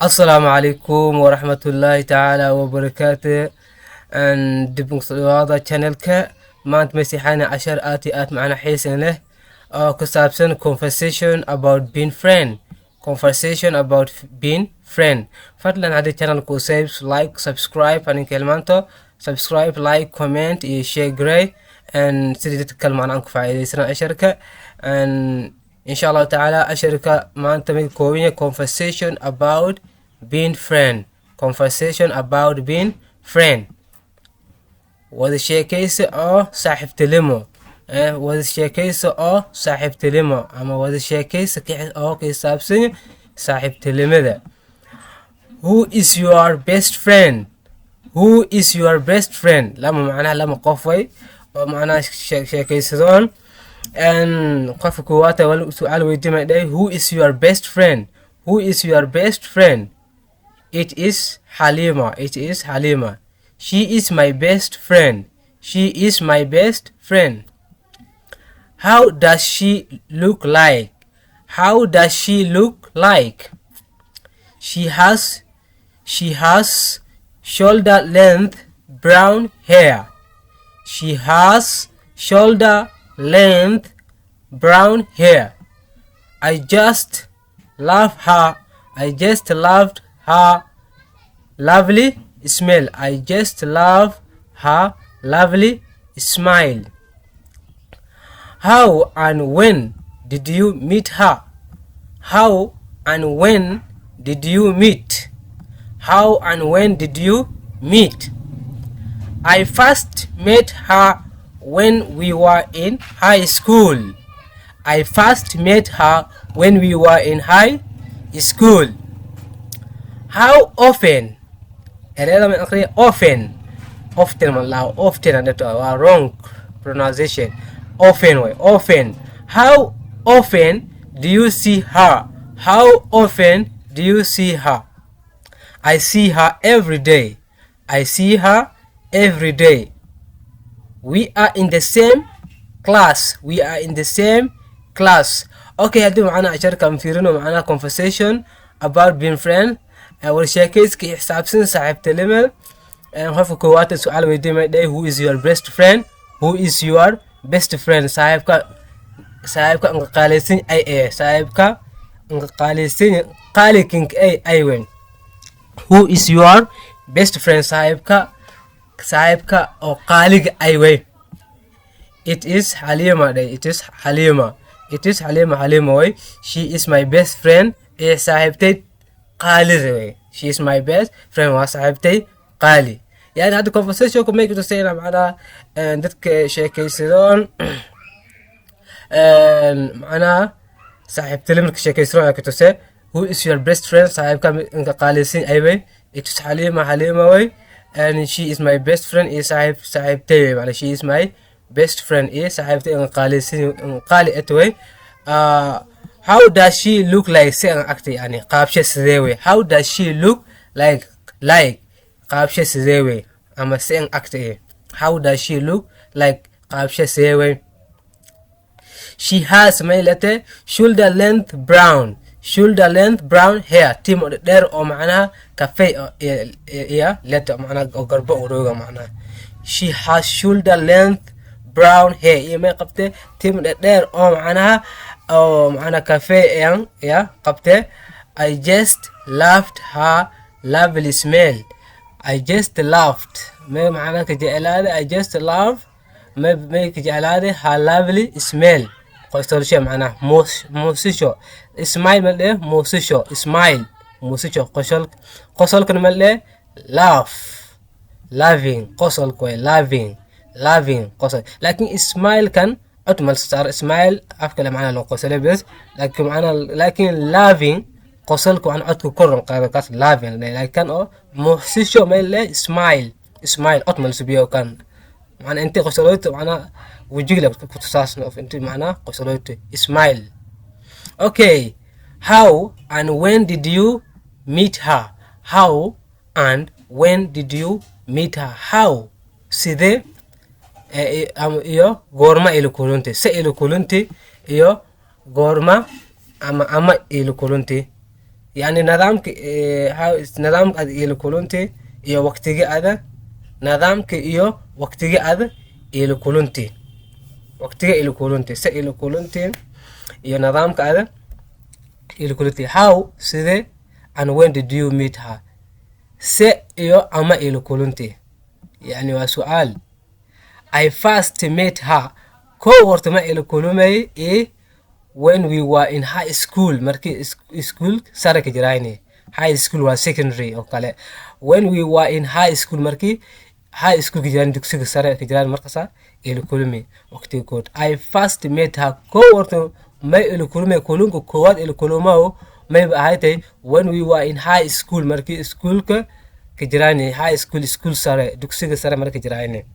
السلام عليكم ورحمة الله تعالى وبركاته. ان دبن هذا channel ka maanta مسيحانا عشر آتي معنا حيسن له كسابسن conversation about being friend. conversation about being friend. فضلا هذا channel كو like subscribe and كلمانتو subscribe like comment share gray and سيدي تتكلم عن عنك فايدة سنة عشركة and إن شاء الله تعالى عشركة ما أنت من كوينة conversation about being friend. conversation about being friend. وهذا الشيء كيس أو صاحب تلمو وهذا الشيء كيس أو صاحب تلمو أما وهذا الشيء كيس كيس سابسين صاحب تلمذا. Who is your best friend? Who is your best friend? لما معناها لما قفوي ومعناها شيء كيس دون and قف كواتا والسؤال ويديما ده who is your best friend? Who is your best friend? It is Halima. It is Halima. She is my best friend. She is my best friend. How does she look like? How does she look like? She has shoulder length brown hair. She has shoulder length brown hair. I just love her. I just loved her lovely smile. I just love her lovely smile. How and when did you meet her? How and when did you meet? How and when did you meet? I first met her when we were in high school. I first met her when we were in high school. How often? Often. Often and that are wrong pronunciation. Often. How often do you see her? How often do you see her? I see her every day. I see her every day. We are in the same class. We are in the same class. Okay, هدي معنا عشر كم فيرنا معنا conversation about being friend. أول شيء كي حساب سن صاحب تلمة. نخاف كوات السؤال ويدي ما ده who is your best friend? Who is your best friend? صاحبك إنك قالسين أي صاحبك إنك قالسين قالكينك أي وين. Who is your best friend? صاحبك أو قالك أي وين. It is Halima day. It is Halima. It is Halima way. She is my best friend. صاحبتي قالي way. She is my best friend وصاحبتي قالي. يعني هذا conversation كم يكتو سينا معنا ندك شيء كيسون معنا صاحبتي لمنك شيء كيسون يكتو سي who is your best friend صاحبك إنك قالي سين أي way. It is Halima way and she is my best friend صاحبتي معنا she is my best friend صاحبتي إنك قالي سين قالي أتوي. How does she look like سين أكتي يعني قابشة سذيوي. How does she look like قابشة سذيوي أما سين أكتي. How does she look like قابشة سذيوي. She has ميلته shoulder length brown hair. تيم دير أو معناها كفي يا لته معناها أو قربة وروجا معناها. She has shoulder length brown hair. ما قبته تيم دير أو معناها أو معناها كفي يا قبته. I just loved her lovely smell. I just loved ما معناها كجعلادة. I just love ما كجعلادة her lovely smell. قصور شيء معناه موسيشو اسمايل ملء موسيشو اسمايل موسيشو قصول كن ملء loving قصول كوي loving قصول لكن اسمايل كان أتمل صار اسمايل أفكر معنا لو قصول بس لكن معنا لكن loving قصول كون أتكو كرم قارقات loving لكن أو موسيشو ملء اسمايل أتمل سبيو كان معنا أنت قصولت معنا وجيلك كتساسن of أنت معنا قصولت اسمايل. Okay, how and when did you meet her? How and when did you meet her? How side iyo gorma ilukulunti se ilukulunti iyo gorma ama ilukulunti يعني نظامك هذا إلى كلونتي إيو وقتي هذا نظامك إيو وقتي هذا إلى كلونتي وقتي إلى كلونتي إلى كلونتي إيو نظامك هذا إلى كلونتي how سيدي and when did you meet her إيو أما إلى كلونتي يعني وسؤال I first met her كورت ما إلى كلومي when we were in high school markii school sare ka jiraayne high school waa secondary oo kale when we were in high school markii high school ka jiraan dugsiga sare ka jiraan markaas ila kulmi waqti kood I first met her coworker may ila kulmi kulunku koowad ila kulmo may ahaaytay when we were in high school markii school ka jiraan high school sare dugsiga sare markii jiraayne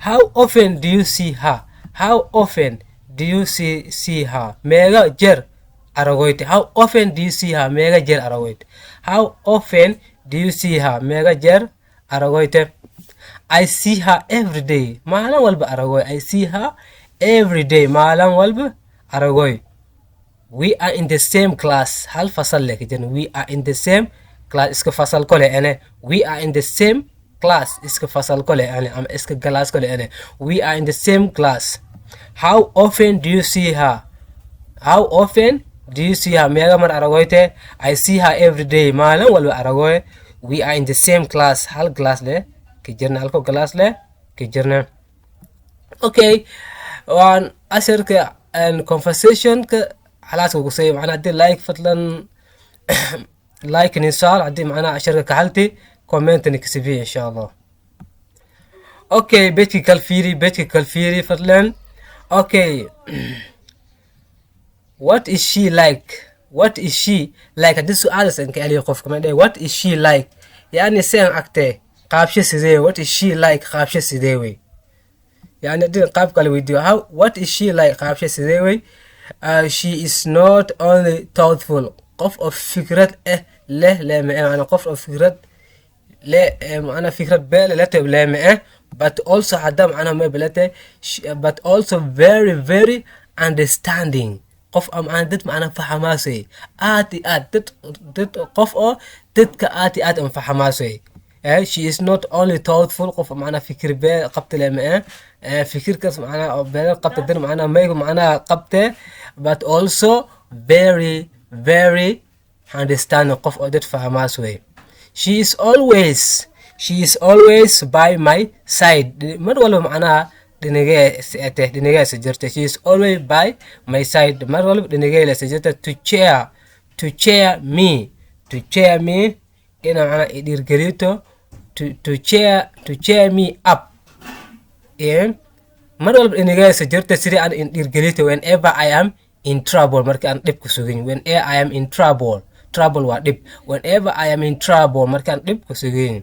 how often do you see her how often do you see her mega jer aragoyte how often do you see her mega jer aragoyte how often do you see her mega jer aragoyte I see her every day maalan walba aragoy I see her every day maalan walba aragoy we are in the same class hal fasal lek jan we are in the same class iska fasal kole ene we are in the same class iska fasal kole ene am iska class kole ene we are in the same class how often do you see her how often do you see her mega mar aragoyte I see her every day maalan walba aragoy we are in the same class hal class le kijirna halko class le kijirna okay waan asharka and conversation ka xalaas ugu say macna hadii like fadlan like inshallah hadii macna asharka ka halti comment ni kasibi inshallah okay beti kalfiri fadlan okay what is she like hadii su'aal san ka aliyo qof kamid what is she like yani seen agtee qaabshe sidee what is she like qaabshe sidee way yani hadii qaab kale weydiyo how what is she like qaabshe sidee way she is not only thoughtful qof of fikrad leh macna qof of fikrad leh macna fikrad beel leh leh but also hadda macna ma belate but also very very understanding qof am dad macna fahamaasay aad qof oo dadka aad am fahamaasay she is not only thoughtful qof macna fikir beel qabta leh fikirkaas macna beel qabta dan macna macna qabta but also very very understanding qof oo dad fahamaasay she is always by my side mar walba macna dhinigee jirta she is always by my side mar walba dhinigee la jirta to cheer me ina macna idirgelito to cheer me up mar walba dhinigee jirta sidii aan idirgelito whenever I am in trouble marka aan dib ku sugin whenever I am in trouble waa dib whenever I am in trouble marka aan dib ku sugin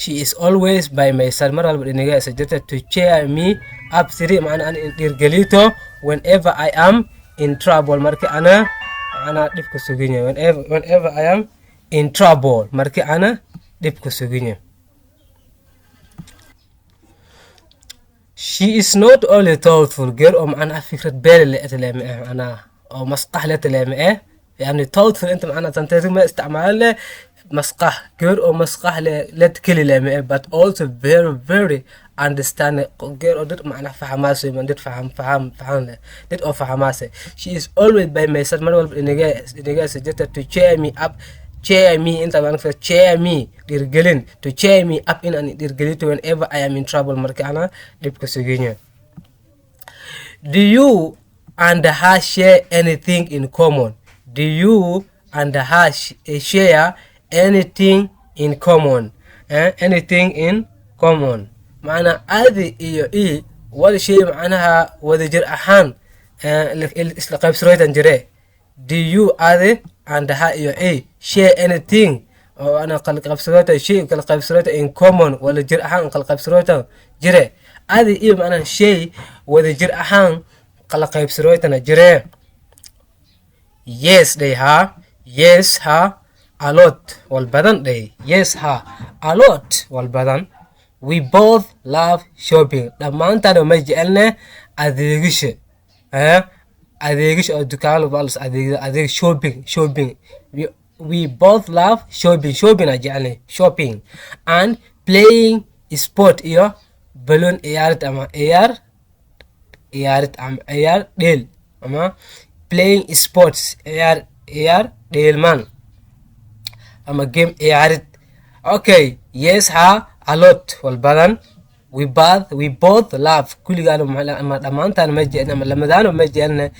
she is always by my side mar walba dhinigee jirta to cheer me up sidii macna aan idirgelito whenever I am in trouble marka ana dib ku sugin whenever I am in trouble marka ana dib ku sugin she is not only thoughtful girl macna fikrad beel leh macna oo masqax leh يعني thoughtful انت معنا تنتظر ما استعمال له مسقح غير او مسقح لا تكلي له but also very very understand غير او دت معنا فهماسه من دت فهم دت او فهماسه she is always by my side mar walba iniga suggested to cheer me up انت معنا cheer me dirgelin to cheer me up in and dirgelito whenever I am in trouble marka ana dib ka sugenya do you and her share anything in common do you and her share anything in common anything in common معنا هذه iyo wada shay macnaha wada jir ahaan isla qaybsanayn jire do you and her iyo share anything oo ana kala qaybsanayn shay kala qaybsanayn in common wala jir ahaan kala qaybsanayn jire هذه iyo macnaha shay wada jir ahaan kala qaybsanayn jire yes they have a lot والبدن they yes her a lot والبدن we both love shopping dhamaantaan ma jecelna adeegisha adeegish oo dukaan baals adeeg shopping we both love shopping ajane shopping and playing sport iyo balloon ciyaarid ama ciyaar dheel ama playing sports ciyaar dheelman ama game ciyaarid. Okay, yes ha a lot wal badan we both love kuligaana ama dhamaantaan ma jecelna ama lamadaan ma jecelna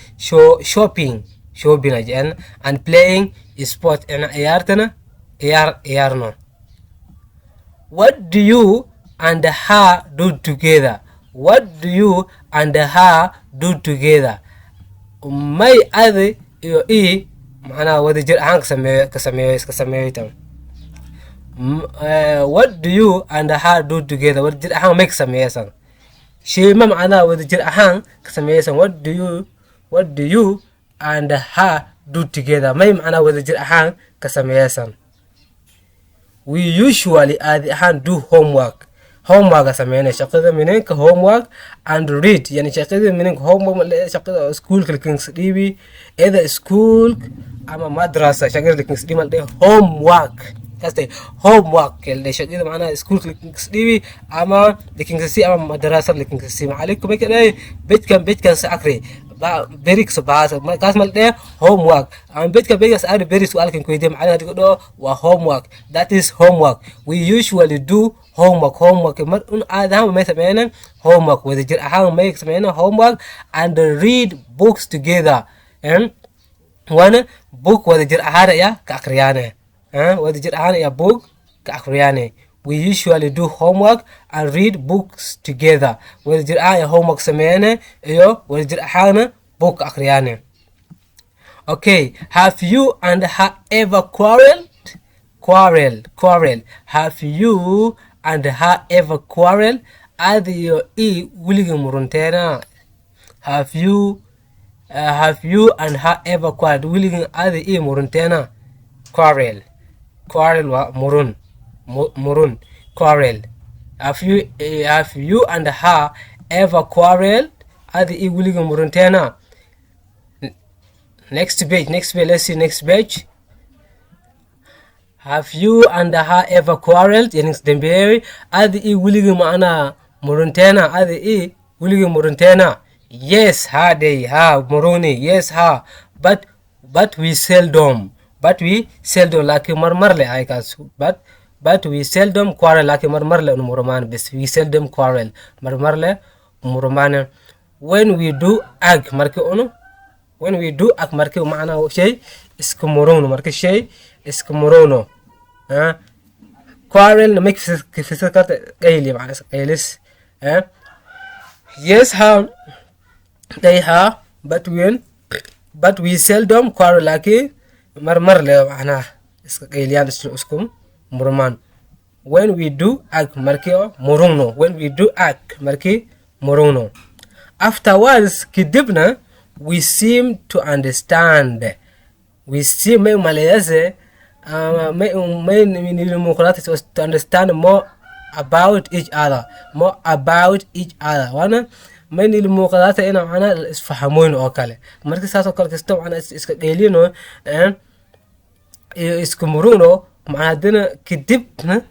shopping ajaan and playing sport ina ciyaartana ciyaarno. What do you and her do together? What do you and her do together? May adi iyo i macnaha wadajir ahaan ka sameeyo what do you and her do together? wadajir ahaan may ka sameeysan shay ma macnaha wadajir ahaan ka sameeysan what do you and her do together may macnaha wadajir ahaan ka sameeysan. We usually adi ahaan do homework sameeyna shaqada minanka homework and read yani shaqada minanka homework shaqada school kings dhibi either school ama madrasa shaqada kings dhibi homework kasta homework kale shaqada macnaha school kings dhibi ama kings ama madrasa kings macalinku ma kale bedkan sa akri berix baas kaas mal de homework am bedka begas aad berix alkan ku idin macnaha digo waa homework that is homework. We usually do homework mar un aadaha ma sameeyna homework wadajir ahaan ma sameeyna homework and read books together and wana book wadajir ahaan ya ka akhriyane wadajir ahaan ya book ka akhriyane. We usually do homework and read books together wadajir ahaan homework sameeyna iyo wadajir ahaan book ka akhriyane. Okay, have you and her ever quarreled? Have you and her ever quarrel? Adi iyo i wiliga murunteena. Have you and her ever quarreled? Wiliga adi i murunteena. Quarrel wa murun quarrel. Have you and her ever quarreled? Adi i wiliga murunteena. Next page, let's see next page. Have you and her ever quarreled? Yani dembere adi i wiliga maana murunteena adi i wiliga murunteena. Yes ha day ha muruni yes ha but we seldom like marmarle ay kas but we seldom quarrel like marmarle muruman bes we seldom quarrel marmarle muruman. When we do ag marke maana shay isku muruno marke shay isku muruno quarrel make fiskat qayli macna qaylis yes ha they ha but we seldom quarrel like marmarle macna iska qayliyan isku muruman. When we do ag marke muruno afterwards kidibna we seem to understand may malayase may to understand more about each other wana may nilmuqadata ina macna isfahamoyn oo kale marka saas oo kale kasto macna iska dheelino iyo isku muruno macna kidibna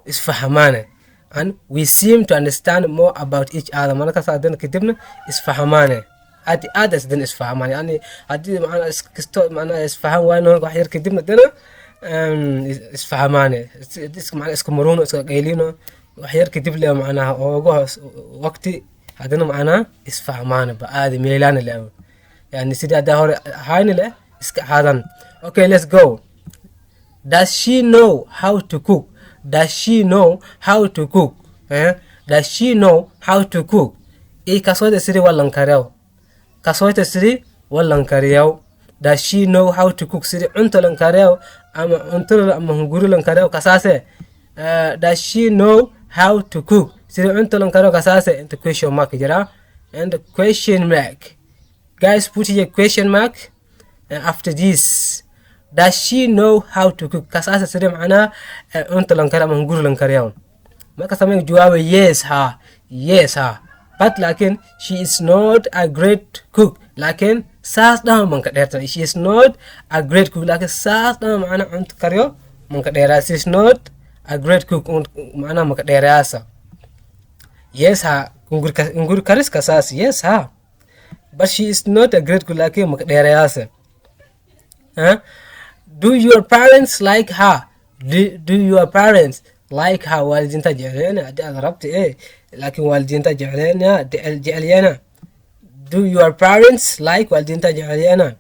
isfahamane and we seem to understand more about each other marka saas kidibna isfahamane adi adas dan isfahaman yani hadii macna kasto macna isfaham waano wax yar kadibna dana isfahamane macna isku muruno iska qaylino wax yar kadib le macna oogo waqti hadana macna isfahamane ba aadi meelana le yani sidii hada hore hayna le iska hadan. Okay, let's go. Does she know how to cook? Does she know how to cook? Kaswada siri wallan kariyaw does she know how to cook siri cunto lan kariyaw ama hunguri lan kariyaw kasase does she know how to cook siri cunto lan kariyaw kasase into question mark jira and the question mark guys put your question mark after this. Does she know how to cook kasase siri macna cunto lan kariyaw ama hunguri lan kariyaw marka samay jawaab yes ha but lakin she is not a great cook lakin saas dhan man ka dheertan. She is not a great cook laakiin saas dhan macna cunto kariyo man ka dheeraa. She is not a great cook macna man ka dheeraasa. Yes ha ungur kariska saas yes ha, but she is not a great cook laakiin man ka dheeraasa. Do your parents like her? Do your parents like her? والدينتا جعلينا دي ضربت ايه لكن والدينتا جعلينا جعلينا. Do your parents like والدينتا جعلينا؟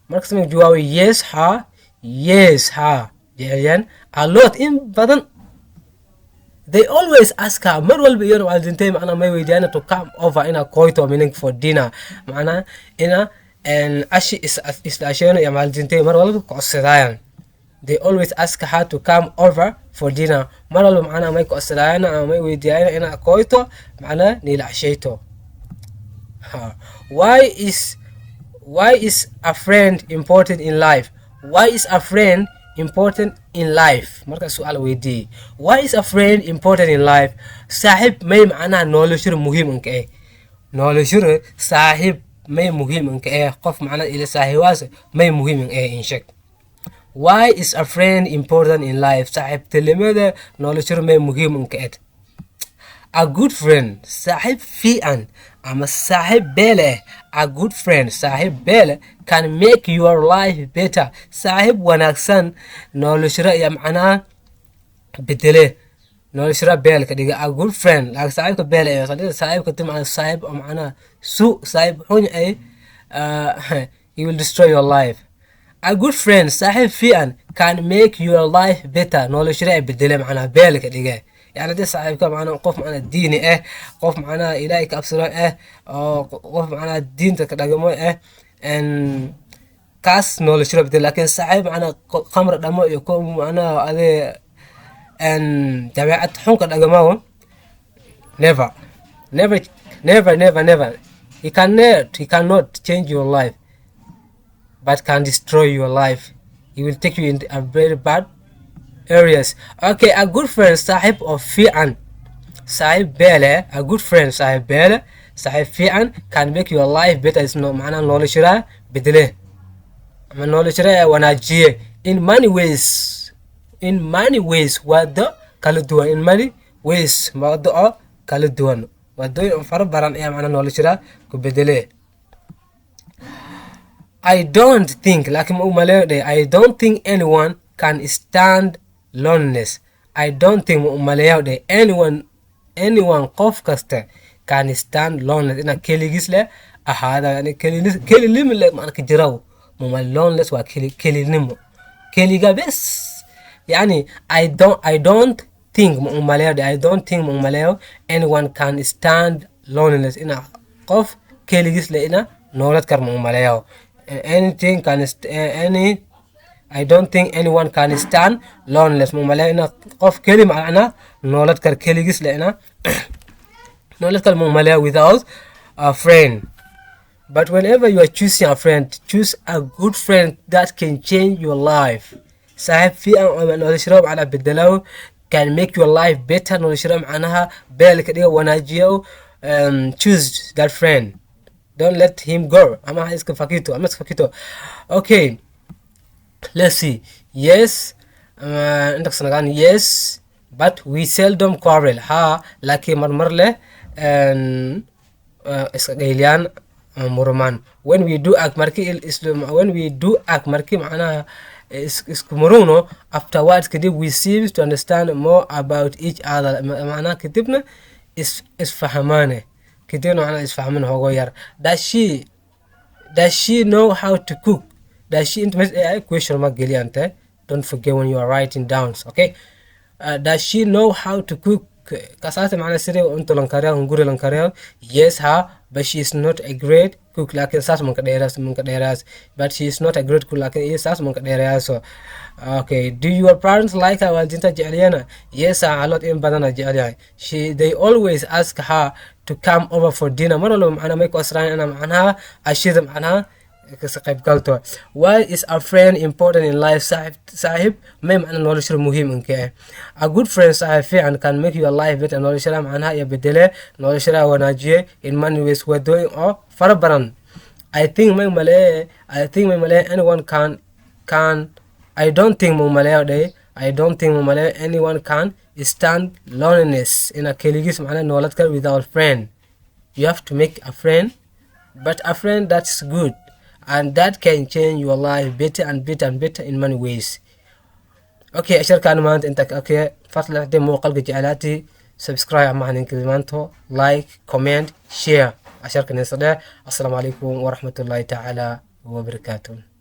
مركز من جوابي yes her, yes her جعليان a lot in بدن. They always ask her مر والبا يور والدينتا معنا ما يويدينا to come over in a coito meaning for dinner معنا إنا and أشي is عشان يا والدينتا مر والبا قصدايان. They always ask her to come over for dinner. مرة معنا ما يقصداينا ما يويدينا إنا كويتو معنا نيلعشيتو. Why is a friend important in life? Why is a friend important in life? مركز سؤال ويدي. Why is a friend important in life? صاحب ما معناه نولشر مهم إنك إيه. نولشر صاحب ما مهم إنك إيه. قف معنا إلى صاحبواس ما مهم إنك إيه إنشك. Why is a friend important in life? صاحب تلميذ نولشر ما مهم إنك إيه. A good friend صاحب فيئن أما صاحب بيله. A good friend صاحب بيله can make your life better. صاحب وناكسن نولشرا يا معناه بدله نولشرا بيله كديجا. A good friend لكن صاحب كبيله يا صديق صاحب كتير معناه صاحب معناه سوء صاحب حون أي he will destroy your life. A good friend صاحب فيئن can make your life better. نولشرا بدله معناه بيله كديجا. يعني دي صاحبك معنا قف معنا الديني قف معنا إلهي كأبصر قف معنا الدين تكدقمو ان كاس نولش ربط. لكن صاحب معنا قمر دمو يكون معنا هذا ان تبعت حنك دقمو never he cannot change your life but can destroy your life. He will take you into a very bad areas. Okay, a good friend صاحب of فيعن صاحب بيله. A good friend صاحب بيله صاحب فيعن can make your life better. is no معناه نولشرا بدله من نولشرا وناجيه in many ways وده كالدوان in many ways ما ده كالدوان وده فرق بران إيه معناه نولشرا كبدله. I don't think لكن مؤمله I don't think anyone can stand loneliness. I don't think مؤمله anyone قف كسته can stand loneliness. إن كليجس له هذا يعني كلي لم له ما نكجراو مؤمل loneliness وكلي نمو كليجا بس يعني I don't think مؤمله anyone can stand loneliness. إن قف كليجس له إن نولد كر مؤمله anything can I don't think anyone can stand loneliness. مؤمله قف كلمة معنا نولد كر كليجس لنا نولد كر مؤمله without a friend. But whenever you are choosing a friend, choose a good friend that can change your life. صاحب في نولشرب على بدلو can make your life better. نولشرب معناها بالك دي وناجيو. Choose that friend. Don't let him go. أما اسك فكيتو. Okay. Let's see. Yes, عندك سنغان yes, but we seldom quarrel. ها لكن مرله إسقيليان مرمان. When we do act مركي معناها إسكمرونو. Afterwards كده we seem to understand more about each other. معناه كتبنا إسفهمانه كتبنا معناه إسفهمانه هو غير. Does she know how to cook? Does she question mark geliante? Don't forget when you are writing down. Okay. Does she know how to cook? Kasate معنا سري وأنتو لنكاريا ونقول لنكاريا. Yes her, but she is not a great cook. لكن ساس من كديراس. But she is not a great cook. لكن إيه ساس من كديراس. Okay. Do your parents like her والدينتا جعليانا? Yes her, a lot in بدنا جعليان. They always ask her to come over for dinner. مرة لو معنا ما يكون أسرائيل أنا معناها أشيد معناها. Why is a friend important in life? صاحب ما معنى نولشر مهم إنك. A good friend صاحب فعلا can make your life better. نولشر معناها يبدله نولشر وناجيه in many ways we're doing or فربران. I think anyone can I don't think anyone can stand loneliness in a keligis macna nooladka without friend. You have to make a friend, but a friend that's good and that can change your life better and better in many ways. Okay, asharkan maanta inta okay fadlan hadii muuqaalka jeclaatay subscribe macna kalimanto like comment share asharkan saddex. Assalamu alaykum wa rahmatullahi ta'ala wa barakatuh.